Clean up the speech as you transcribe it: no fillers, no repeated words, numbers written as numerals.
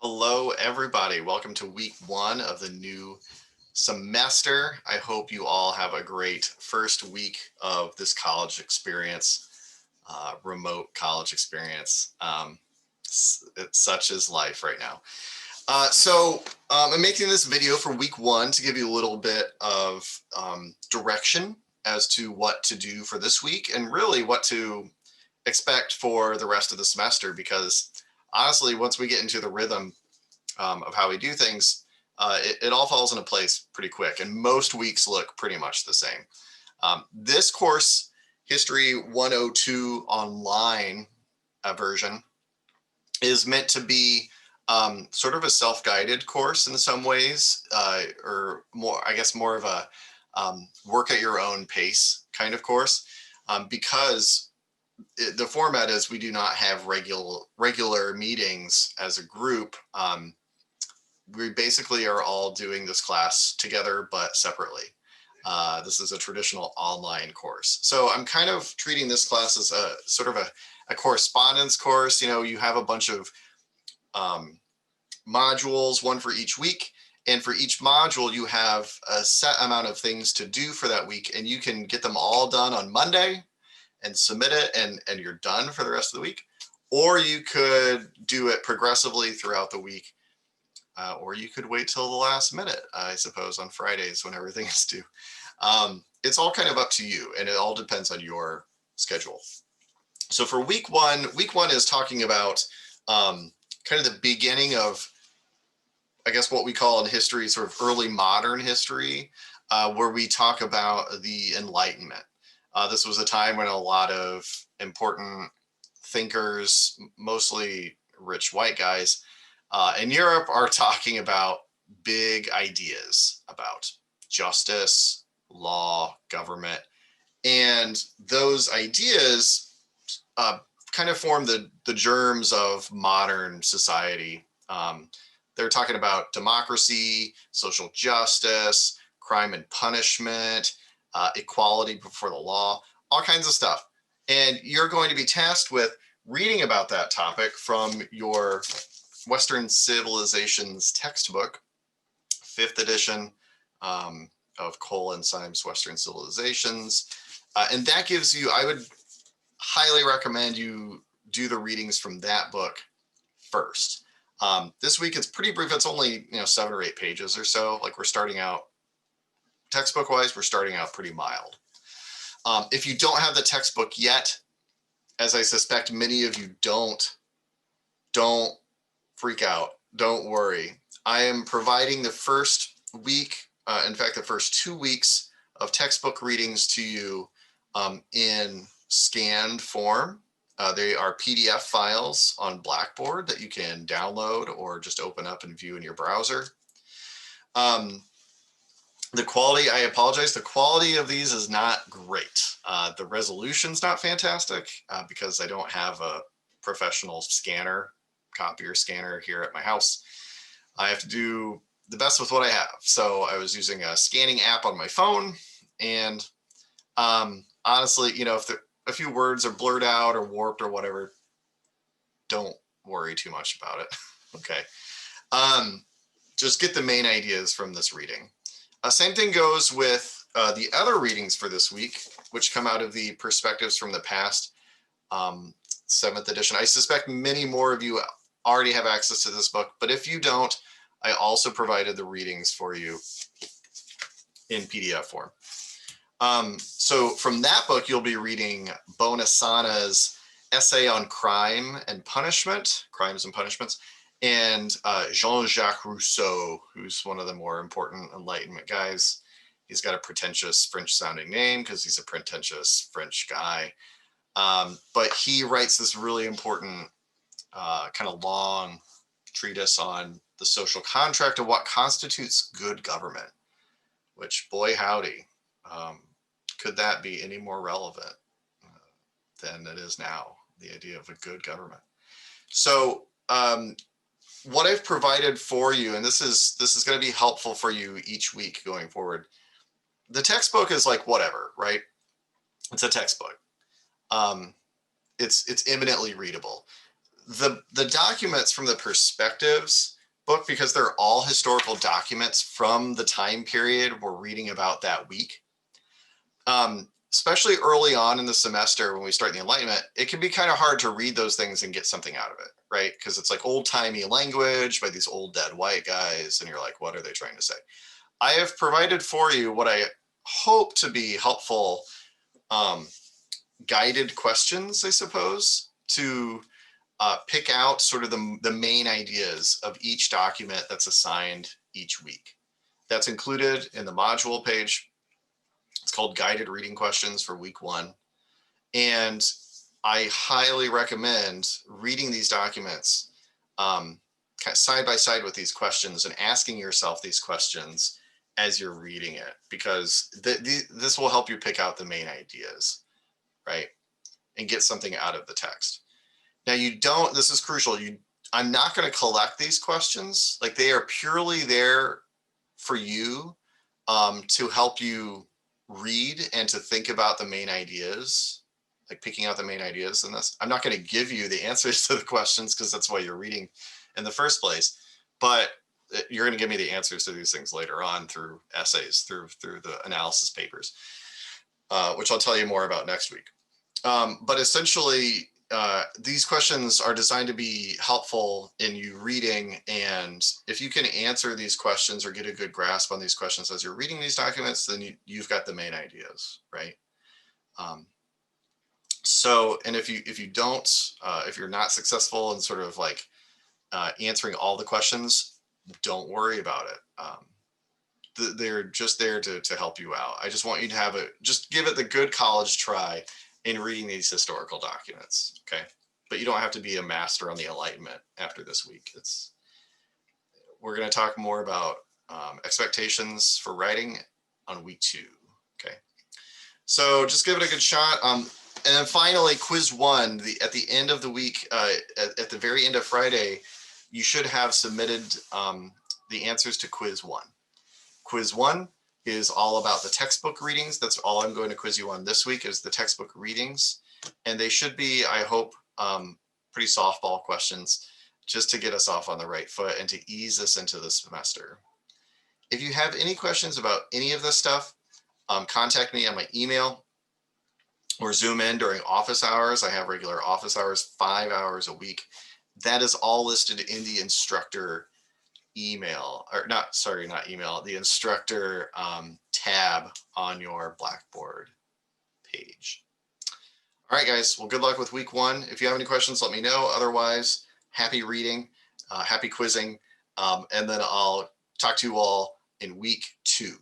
Hello, everybody. Welcome to week one of the new semester. I hope you all have a great first week of this college experience, remote college experience. Such is life right now. I'm making this video for week one to give you a little bit of direction as to what to do for this week and really what to expect for the rest of the semester because honestly, once we get into the rhythm of how we do things, it all falls into place pretty quick, and most weeks look pretty much the same. This course, History 102 online version, is meant to be sort of a self-guided course in some ways, or more, I guess, more of a work at your own pace kind of course, because the format is we do not have regular meetings as a group. We basically are all doing this class together but separately. This is a traditional online course. So I'm kind of treating this class as a sort of a correspondence course. You know, you have a bunch of modules, one for each week. And for each module, you have a set amount of things to do for that week. And you can get them all done on Monday and submit it, and you're done for the rest of the week. Or you could do it progressively throughout the week. Or you could wait till the last minute, I suppose, on Fridays when everything is due. It's all kind of up to you, and it all depends on your schedule. So for week one is talking about kind of the beginning of, I guess, what we call in history sort of early modern history, where we talk about the Enlightenment. This was a time when a lot of important thinkers, mostly rich white guys, in Europe, are talking about big ideas about justice, law, government. And those ideas kind of form the germs of modern society. They're talking about democracy, social justice, crime and punishment, equality before the law, all kinds of stuff. And you're going to be tasked with reading about that topic from your Western Civilizations textbook, 5th edition, of Cole and Symes' Western Civilizations. And that gives you, I would highly recommend you do the readings from that book first. This week it's pretty brief. It's only 7 or 8 pages or so. Like, we're starting out textbook wise, we're starting out pretty mild. If you don't have the textbook yet, as I suspect many of you don't freak out. Don't worry. I am providing the first week, in fact, the first 2 weeks of textbook readings to you in scanned form. They are PDF files on Blackboard that you can download or just open up and view in your browser. The quality, I apologize, the quality of these is not great. The resolution's not fantastic because I don't have a professional copier scanner here at my house. I have to do the best with what I have. So I was using a scanning app on my phone, and honestly, if a few words are blurred out or warped or whatever, don't worry too much about it. Okay. Just get the main ideas from this reading. Same thing goes with the other readings for this week, which come out of the Perspectives from the Past, 7th edition. I suspect many more of you already have access to this book, but if you don't, I also provided the readings for you in PDF form. So from that book, you'll be reading Bonasana's essay on crimes and punishments, and Jean-Jacques Rousseau, who's one of the more important Enlightenment guys. He's got a pretentious French-sounding name because he's a pretentious French guy. But he writes this really important kind of long treatise on the social contract of what constitutes good government, which, boy howdy, could that be any more relevant than it is now, the idea of a good government. So what I've provided for you, and this is going to be helpful for you each week going forward. The textbook is like whatever, right? It's a textbook. It's eminently readable. the documents from the perspectives book, because they're all historical documents from the time period we're reading about that week. Especially early on in the semester when we start the Enlightenment, it can be kind of hard to read those things and get something out of it, right? Because it's like old-timey language by these old dead white guys, and you're like, what are they trying to say? I have provided for you what I hope to be helpful guided questions, I suppose, to pick out sort of the main ideas of each document that's assigned each week. That's included in the module page. It's called Guided Reading Questions for week 1. And I highly recommend reading these documents kind of side by side with these questions and asking yourself these questions as you're reading it, because this will help you pick out the main ideas, right? And get something out of the text. Now this is crucial. I'm not going to collect these questions. Like, they are purely there for you to help you read and to think about the main ideas, like picking out the main ideas in this. I'm not going to give you the answers to the questions because that's why you're reading in the first place, but you're going to give me the answers to these things later on through essays, through the analysis papers, which I'll tell you more about next week. But essentially, these questions are designed to be helpful in you reading, and if you can answer these questions or get a good grasp on these questions as you're reading these documents, then you've got the main ideas, right? And if you don't, if you're not successful in sort of like answering all the questions, don't worry about it. They're just there to help you out. I just want you to just give it the good college try in reading these historical documents, okay? But you don't have to be a master on the Enlightenment after this week. We're going to talk more about expectations for writing on week 2, okay? So just give it a good shot. And then finally, quiz 1, at the end of the week, at the very end of Friday, you should have submitted the answers to quiz 1. Quiz 1 is all about the textbook readings. That's all I'm going to quiz you on this week, is the textbook readings. And they should be, I hope, pretty softball questions, just to get us off on the right foot and to ease us into the semester. If you have any questions about any of this stuff, contact me on my email or Zoom in during office hours. I have regular office hours, 5 hours a week. That is all listed in the instructor email, or not email, the instructor tab on your Blackboard page. All right, guys. Well, good luck with week 1. If you have any questions, let me know. Otherwise, happy reading, happy quizzing, and then I'll talk to you all in week 2.